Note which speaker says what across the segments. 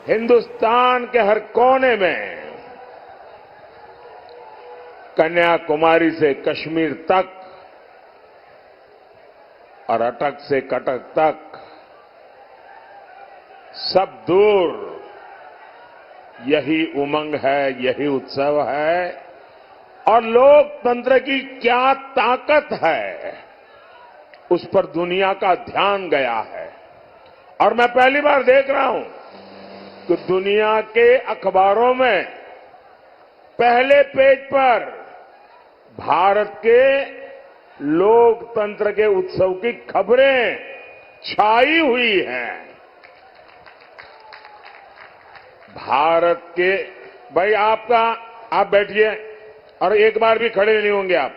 Speaker 1: हिंदुस्तान के हर कोने में, कन्याकुमारी से कश्मीर तक और अटक से कटक तक, सब दूर यही उमंग है, यही उत्सव है। और लोकतंत्र की क्या ताकत है, उस पर दुनिया का ध्यान गया है। और मैं पहली बार देख रहा हूं कि दुनिया के अखबारों में पहले पेज पर भारत के लोकतंत्र के उत्सव की खबरें छाई हुई हैं। भारत के, भाई आप बैठिए और एक बार भी खड़े नहीं होंगे आप।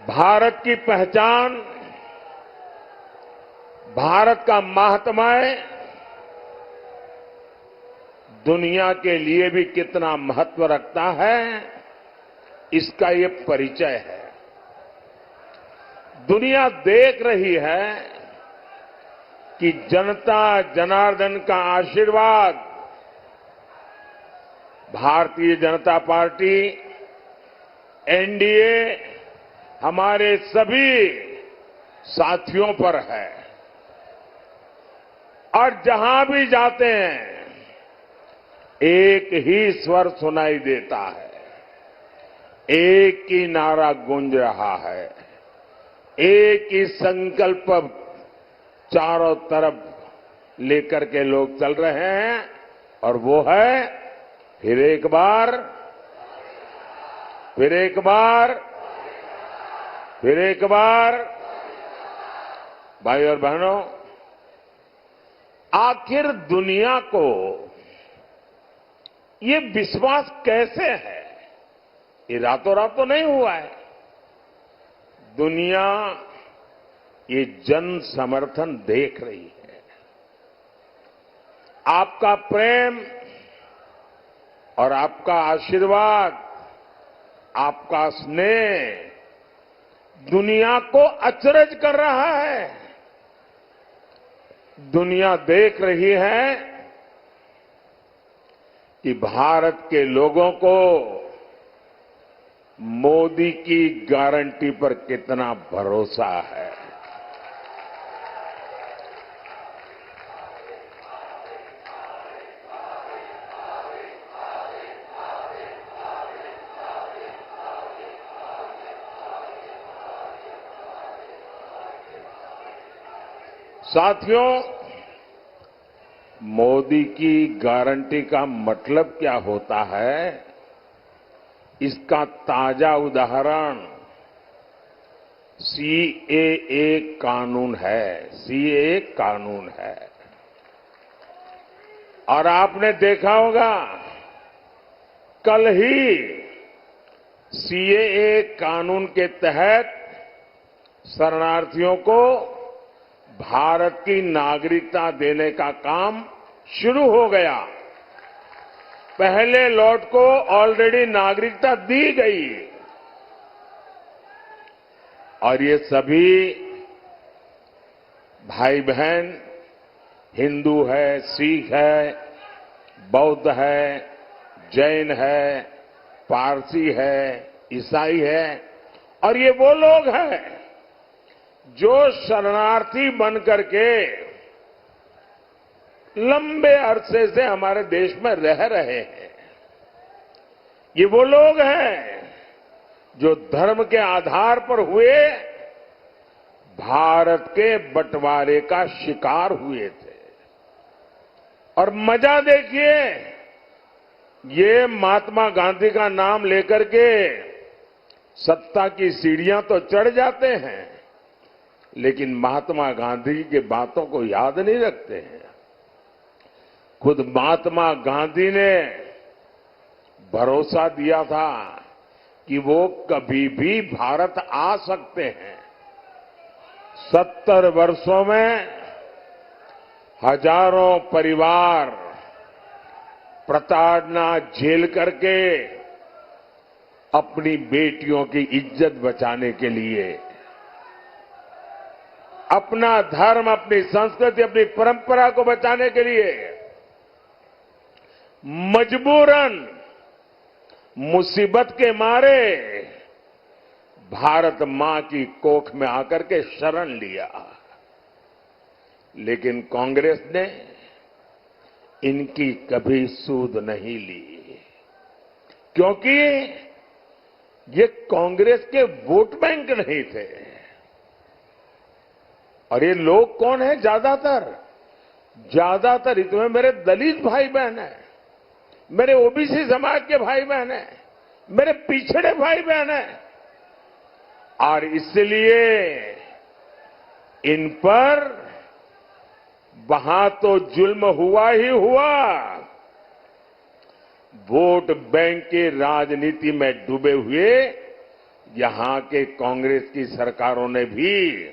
Speaker 1: भारत की पहचान, भारत का माहात्म्य दुनिया के लिए भी कितना महत्व रखता है, इसका ये परिचय है। दुनिया देख रही है कि जनता जनार्दन का आशीर्वाद भारतीय जनता पार्टी, एनडीए, हमारे सभी साथियों पर है। और जहां भी जाते हैं एक ही स्वर सुनाई देता है, एक ही नारा गूंज रहा है, एक ही संकल्प चारों तरफ लेकर के लोग चल रहे हैं, और वो है फिर एक बार, फिर एक बार, फिर एक बार। भाई और बहनों, आखिर दुनिया को ये विश्वास कैसे है? ये रातों रात तो नहीं हुआ है। दुनिया ये जन समर्थन देख रही है। आपका प्रेम और आपका आशीर्वाद, आपका स्नेह दुनिया को अचरज कर रहा है। दुनिया देख रही है कि भारत के लोगों को मोदी की गारंटी पर कितना भरोसा है। साथियों, मोदी की गारंटी का मतलब क्या होता है, इसका ताजा उदाहरण सीएए कानून है। सीएए कानून है। और आपने देखा होगा, कल ही सीएए कानून के तहत शरणार्थियों को भारत की नागरिकता देने का काम शुरू हो गया। पहले लॉट को ऑलरेडी नागरिकता दी गई। और ये सभी भाई बहन हिंदू है, सिख है, बौद्ध है, जैन है, पारसी है, ईसाई है। और ये वो लोग हैं जो शरणार्थी बनकर के लंबे अरसे से हमारे देश में रह रहे हैं। ये वो लोग हैं जो धर्म के आधार पर हुए भारत के बंटवारे का शिकार हुए थे। और मजा देखिए, ये महात्मा गांधी का नाम लेकर के सत्ता की सीढ़ियां तो चढ़ जाते हैं, लेकिन महात्मा गांधी की बातों को याद नहीं रखते हैं। खुद महात्मा गांधी ने भरोसा दिया था कि वो कभी भी भारत आ सकते हैं। 70 वर्षों में हजारों परिवार प्रताड़ना झेल करके अपनी बेटियों की इज्जत बचाने के लिए, अपना धर्म, अपनी संस्कृति, अपनी परंपरा को बचाने के लिए मजबूरन मुसीबत के मारे भारत मां की कोख में आकर के शरण लिया। लेकिन कांग्रेस ने इनकी कभी सूध नहीं ली, क्योंकि ये कांग्रेस के वोट बैंक नहीं थे। और ये लोग कौन है? ज्यादातर इतने मेरे दलित भाई बहन हैं, मेरे ओबीसी समाज के भाई बहन हैं, मेरे पिछड़े भाई बहन हैं। और इसलिए इन पर वहां तो जुल्म हुआ ही हुआ, वोट बैंक की राजनीति में डूबे हुए यहां के कांग्रेस की सरकारों ने भी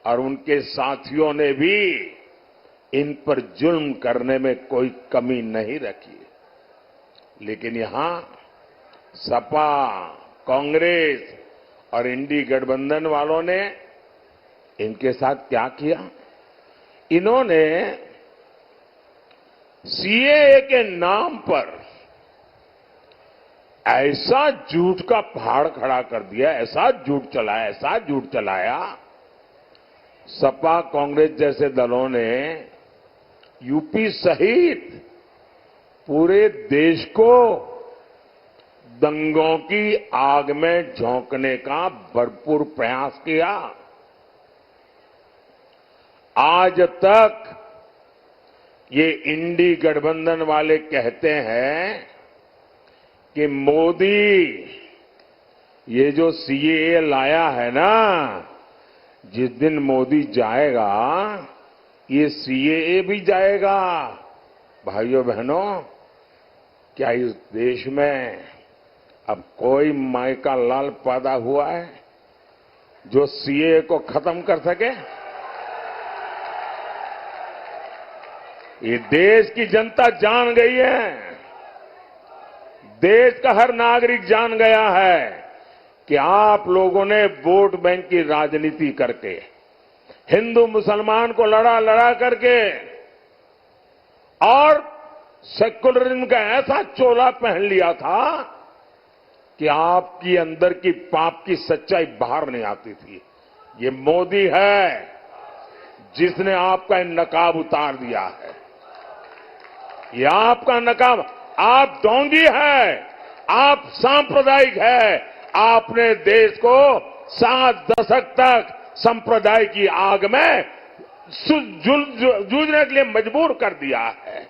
Speaker 1: और उनके साथियों ने भी इन पर जुल्म करने में कोई कमी नहीं रखी। लेकिन यहां सपा, कांग्रेस और इंडी गठबंधन वालों ने इनके साथ क्या किया? इन्होंने सीएए के नाम पर ऐसा झूठ का पहाड़ खड़ा कर दिया, ऐसा झूठ चलाया। सपा, कांग्रेस जैसे दलों ने यूपी सहित पूरे देश को दंगों की आग में झोंकने का भरपूर प्रयास किया। आज तक ये इंडी गठबंधन वाले कहते हैं कि मोदी ये जो सीएए लाया है ना, जिस दिन मोदी जाएगा ये सीएए भी जाएगा। भाइयों बहनों, क्या इस देश में अब कोई माई का लाल पैदा हुआ है जो सीएए को खत्म कर सके? ये देश की जनता जान गई है, देश का हर नागरिक जान गया है कि आप लोगों ने वोट बैंक की राजनीति करके, हिंदू मुसलमान को लड़ा करके और सेक्युलरिज्म का ऐसा चोला पहन लिया था कि आपकी अंदर की पाप की सच्चाई बाहर नहीं आती थी। ये मोदी है जिसने आपका नकाब उतार दिया है। ये आपका नकाब, आप ढोंगी है, आप सांप्रदायिक है। आपने देश को 7 दशक तक संप्रदाय की आग में जूझने के लिए मजबूर कर दिया है।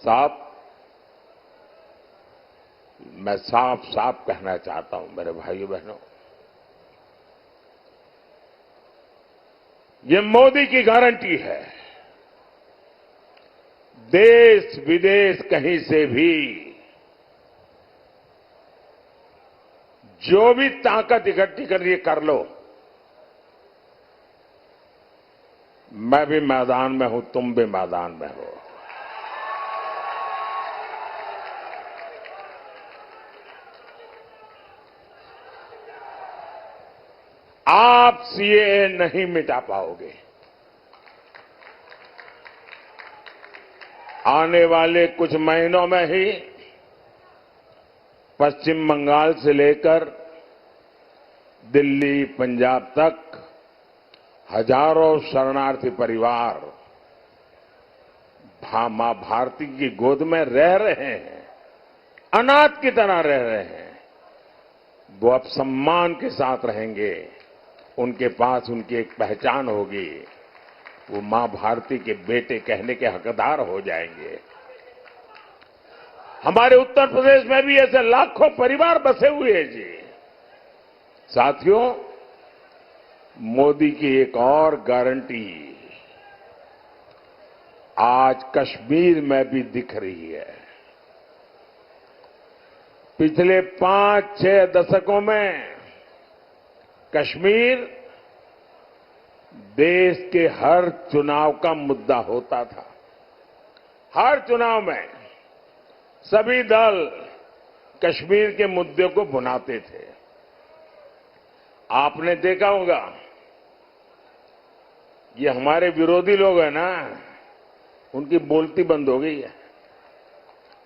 Speaker 1: साहब, मैं साफ साफ कहना चाहता हूं मेरे भाइयों बहनों, ये मोदी की गारंटी है। देश विदेश कहीं से भी जो भी ताकत इकट्ठी करनी है कर लो। मैं भी मैदान में हूं, तुम भी मैदान में हो। आप सीएए नहीं मिटा पाओगे। आने वाले कुछ महीनों में ही पश्चिम बंगाल से लेकर दिल्ली, पंजाब तक हजारों शरणार्थी परिवार मां भारती की गोद में रह रहे हैं, अनाथ की तरह रह रहे हैं। वो अब सम्मान के साथ रहेंगे, उनके पास उनकी एक पहचान होगी, वो मां भारती के बेटे कहने के हकदार हो जाएंगे। हमारे उत्तर प्रदेश में भी ऐसे लाखों परिवार बसे हुए हैं जी। साथियों, मोदी की एक और गारंटी आज कश्मीर में भी दिख रही है। पिछले 5-6 दशकों में कश्मीर देश के हर चुनाव का मुद्दा होता था। हर चुनाव में सभी दल कश्मीर के मुद्दे को भुनाते थे। आपने देखा होगा, ये हमारे विरोधी लोग हैं ना, उनकी बोलती बंद हो गई है,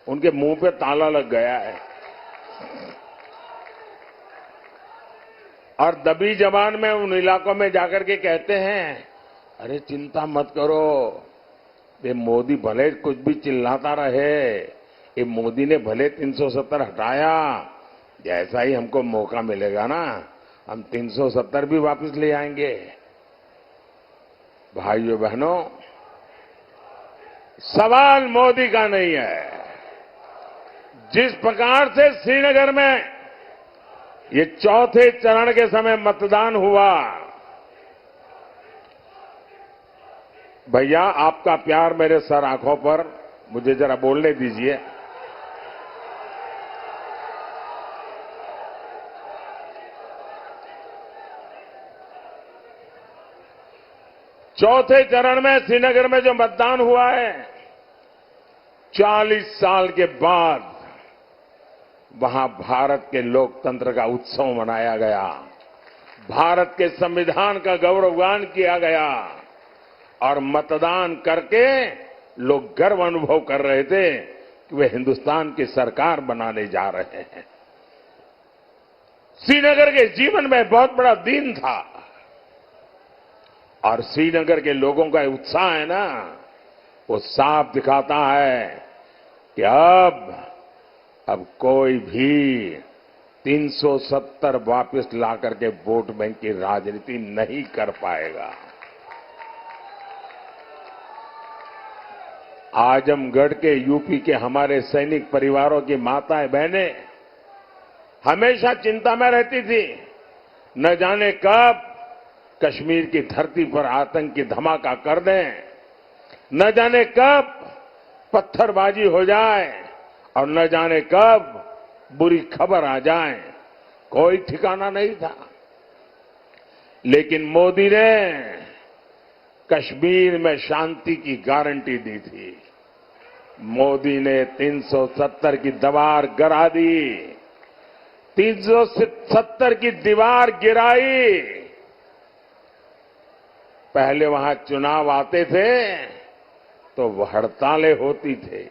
Speaker 1: उनके मुंह पे ताला लग गया है और दबी जबान में उन इलाकों में जाकर के कहते हैं, अरे चिंता मत करो, ये मोदी भले कुछ भी चिल्लाता रहे, ये मोदी ने भले 370 हटाया, जैसा ही हमको मौका मिलेगा ना हम 370 भी वापस ले आएंगे। भाइयों बहनों, सवाल मोदी का नहीं है। जिस प्रकार से श्रीनगर में ये चौथे चरण के समय मतदान हुआ, भैया आपका प्यार मेरे सर आंखों पर, मुझे जरा बोलने दीजिए। चौथे चरण में श्रीनगर में जो मतदान हुआ है, 40 साल के बाद वहां भारत के लोकतंत्र का उत्सव मनाया गया, भारत के संविधान का गौरवगान किया गया और मतदान करके लोग गर्व अनुभव कर रहे थे कि वे हिंदुस्तान की सरकार बनाने जा रहे हैं। श्रीनगर के जीवन में बहुत बड़ा दिन था और श्रीनगर के लोगों का उत्साह है ना, वो साफ दिखाता है कि अब कोई भी 370 वापस ला करके वोट बैंक की राजनीति नहीं कर पाएगा। आजमगढ़ के, यूपी के हमारे सैनिक परिवारों की माताएं बहनें हमेशा चिंता में रहती थी, न जाने कब कश्मीर की धरती पर आतंक की धमाका कर दें, न जाने कब पत्थरबाजी हो जाए और न जाने कब बुरी खबर आ जाए, कोई ठिकाना नहीं था। लेकिन मोदी ने कश्मीर में शांति की गारंटी दी थी। मोदी ने 370 की दीवार गिरा दी, 370 की दीवार गिराई। पहले वहां चुनाव आते थे तो हड़तालें होती थी,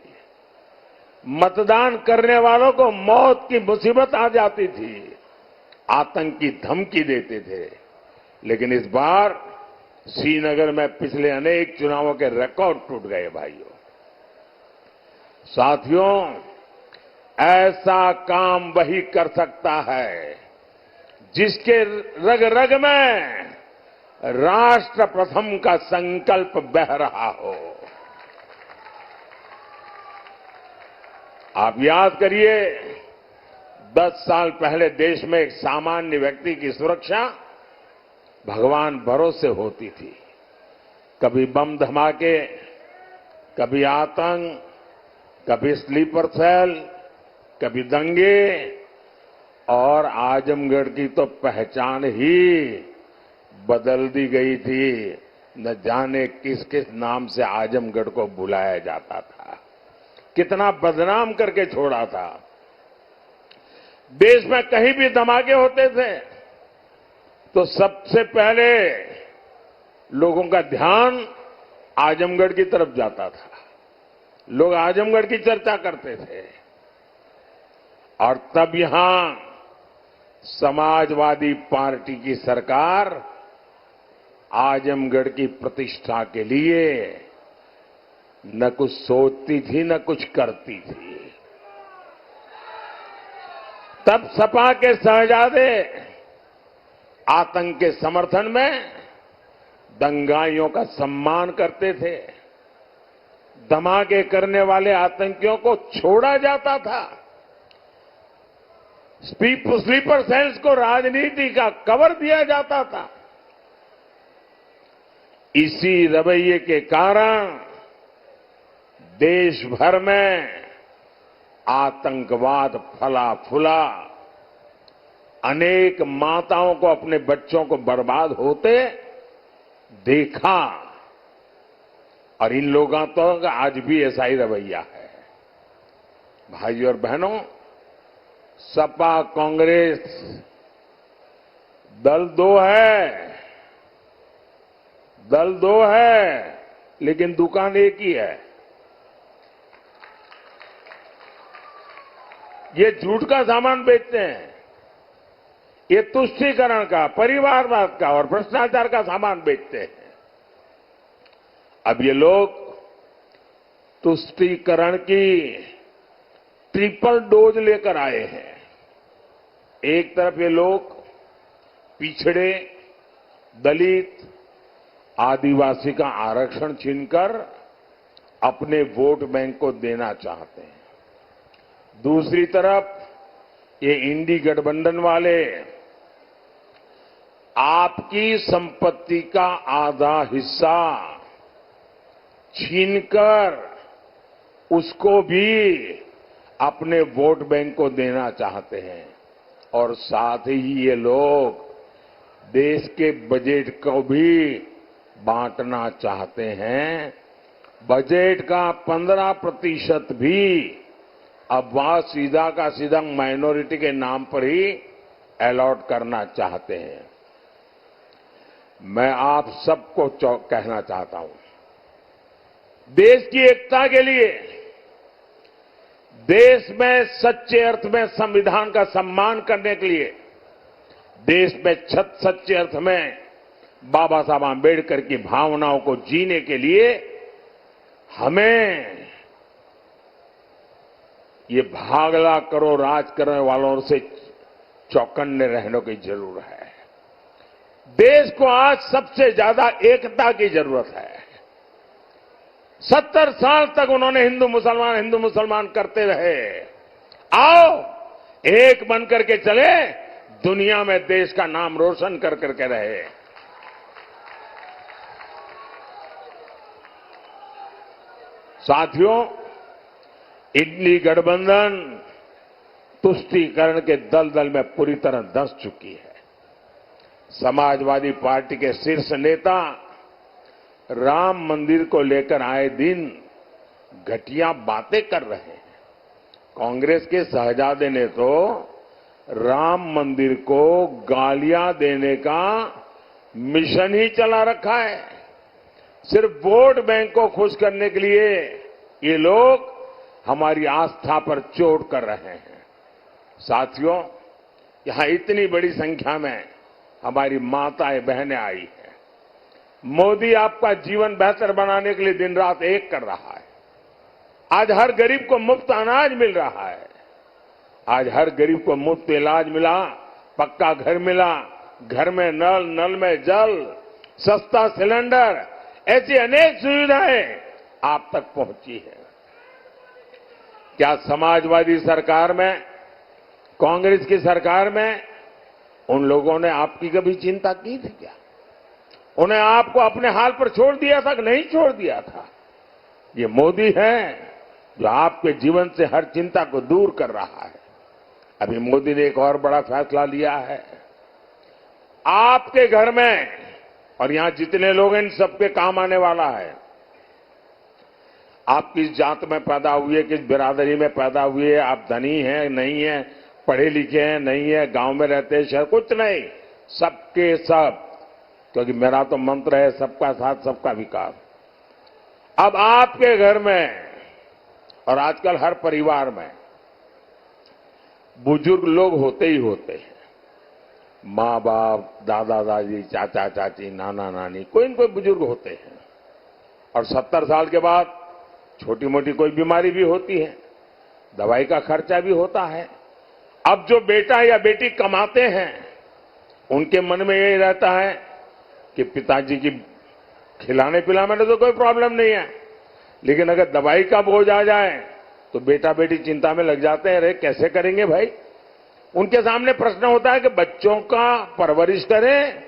Speaker 1: मतदान करने वालों को मौत की मुसीबत आ जाती थी, आतंक की धमकी देते थे। लेकिन इस बार श्रीनगर में पिछले अनेक चुनावों के रिकॉर्ड टूट गए। भाइयों साथियों, ऐसा काम वही कर सकता है जिसके रग रग में राष्ट्र प्रथम का संकल्प बह रहा हो। आप याद करिए, 10 साल पहले देश में एक सामान्य व्यक्ति की सुरक्षा भगवान भरोसे होती थी। कभी बम धमाके, कभी आतंक, कभी स्लीपर सेल, कभी दंगे, और आजमगढ़ की तो पहचान ही बदल दी गई थी। न जाने किस किस नाम से आजमगढ़ को बुलाया जाता था, कितना बदनाम करके छोड़ा था। देश में कहीं भी धमाके होते थे तो सबसे पहले लोगों का ध्यान आजमगढ़ की तरफ जाता था, लोग आजमगढ़ की चर्चा करते थे। और तब यहां समाजवादी पार्टी की सरकार आजमगढ़ की प्रतिष्ठा के लिए न कुछ सोचती थी न कुछ करती थी। तब सपा के शहजादे आतंक के समर्थन में दंगाइयों का सम्मान करते थे, धमाके करने वाले आतंकियों को छोड़ा जाता था, स्लीपर सेल्स को राजनीति का कवर दिया जाता था। इसी रवैये के कारण देश भर में आतंकवाद फला फूला, अनेक माताओं को अपने बच्चों को बर्बाद होते देखा। और इन लोगों तो आज भी ऐसा ही रवैया है। भाइयों और बहनों, सपा कांग्रेस दल दो है लेकिन दुकान एक ही है। ये झूठ का सामान बेचते हैं, ये तुष्टीकरण का, परिवारवाद का और भ्रष्टाचार का सामान बेचते हैं। अब ये लोग तुष्टीकरण की ट्रिपल डोज लेकर आए हैं। एक तरफ ये लोग पिछड़े, दलित, आदिवासी का आरक्षण छीनकर अपने वोट बैंक को देना चाहते हैं। दूसरी तरफ ये इंडी गठबंधन वाले आपकी संपत्ति का आधा हिस्सा छीनकर उसको भी अपने वोट बैंक को देना चाहते हैं और साथ ही ये लोग देश के बजट को भी बांटना चाहते हैं। बजट का 15% भी अब वह सीधा का सीधा माइनॉरिटी के नाम पर ही अलॉट करना चाहते हैं। मैं आप सबको कहना चाहता हूं, देश की एकता के लिए, देश में सच्चे अर्थ में संविधान का सम्मान करने के लिए, देश में सच्चे अर्थ में बाबा साहब आंबेडकर की भावनाओं को जीने के लिए हमें ये भागला करो राज करने वालों से चौकन्ने रहने की जरूरत है। देश को आज सबसे ज्यादा एकता की जरूरत है। 70 साल तक उन्होंने हिंदू मुसलमान करते रहे। आओ एक बन करके चले, दुनिया में देश का नाम रोशन कर करके रहे। साथियों, इंडी गठबंधन तुष्टीकरण के दलदल में पूरी तरह धंस चुकी है। समाजवादी पार्टी के शीर्ष नेता राम मंदिर को लेकर आए दिन घटिया बातें कर रहे हैं। कांग्रेस के शहजादे ने तो राम मंदिर को गालियां देने का मिशन ही चला रखा है। सिर्फ वोट बैंक को खुश करने के लिए ये लोग हमारी आस्था पर चोट कर रहे हैं। साथियों, यहां इतनी बड़ी संख्या में हमारी माताएं बहनें आई हैं। मोदी आपका जीवन बेहतर बनाने के लिए दिन रात एक कर रहा है। आज हर गरीब को मुफ्त अनाज मिल रहा है, आज हर गरीब को मुफ्त इलाज मिला, पक्का घर मिला, घर में नल, नल में जल, सस्ता सिलेंडर, ऐसी अनेक सुविधाएं आप तक पहुंची है। क्या समाजवादी सरकार में, कांग्रेस की सरकार में उन लोगों ने आपकी कभी चिंता की थी क्या? उन्हें आपको अपने हाल पर छोड़ दिया था कि नहीं छोड़ दिया था? ये मोदी है जो आपके जीवन से हर चिंता को दूर कर रहा है। अभी मोदी ने एक और बड़ा फैसला लिया है। आपके घर में और यहां जितने लोग हैं, इन सबके काम आने वाला है। आप किस जात में पैदा हुए, किस बिरादरी में पैदा हुए, आप धनी हैं नहीं हैं, पढ़े लिखे हैं नहीं है, गांव में रहते हैं शहर, कुछ नहीं, सबके सब, क्योंकि मेरा तो मंत्र है सबका साथ सबका विकास। अब आपके घर में और आजकल हर परिवार में बुजुर्ग लोग होते ही होते हैं। माँ बाप, दादा दादी, चाचा चाची, नाना नानी, कोई न कोई बुजुर्ग होते हैं। और 70 साल के बाद छोटी मोटी कोई बीमारी भी होती है, दवाई का खर्चा भी होता है। अब जो बेटा या बेटी कमाते हैं, उनके मन में यही रहता है कि पिताजी की खिलाने पिलाने में तो कोई प्रॉब्लम नहीं है, लेकिन अगर दवाई का बोझ आ जाए तो बेटा बेटी चिंता में लग जाते हैं। अरे कैसे करेंगे भाई? उनके सामने प्रश्न होता है कि बच्चों का परवरिश करें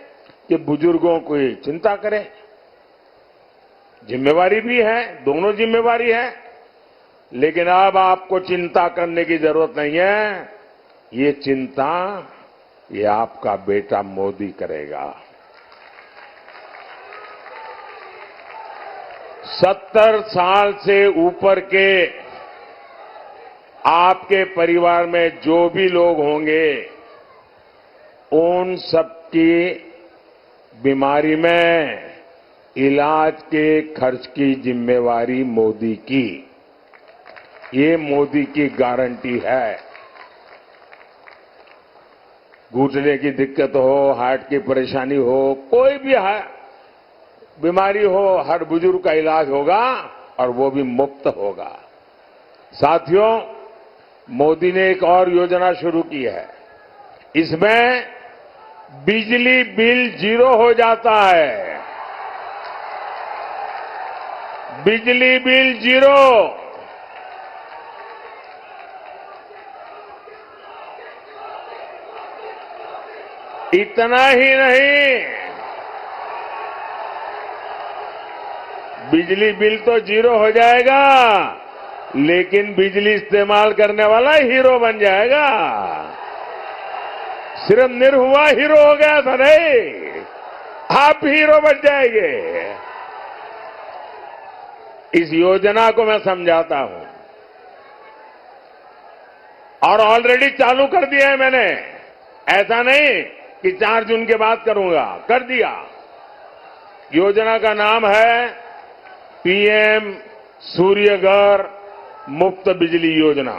Speaker 1: कि बुजुर्गों की चिंता करें। जिम्मेवारी भी है, दोनों जिम्मेवारी है, लेकिन अब आपको चिंता करने की जरूरत नहीं है। ये चिंता ये आपका बेटा मोदी करेगा। 70 साल से ऊपर के आपके परिवार में जो भी लोग होंगे उन सबकी बीमारी में इलाज के खर्च की जिम्मेवारी मोदी की। ये मोदी की गारंटी है। घुटने की दिक्कत हो, हार्ट की परेशानी हो, कोई भी बीमारी हो, हर बुजुर्ग का इलाज होगा और वो भी मुफ्त होगा। साथियों, मोदी ने एक और योजना शुरू की है। इसमें बिजली बिल 0 हो जाता है। बिजली बिल 0। इतना ही नहीं, बिजली बिल तो 0 हो जाएगा, लेकिन बिजली इस्तेमाल करने वाला हीरो बन जाएगा। सिर्फ निरहुआ हीरो हो गया था नहीं, आप हीरो बन जाएंगे। इस योजना को मैं समझाता हूं और ऑलरेडी चालू कर दिया है मैंने। ऐसा नहीं कि 4 जून के बाद करूंगा, कर दिया। योजना का नाम है पीएम सूर्यघर मुफ्त बिजली योजना।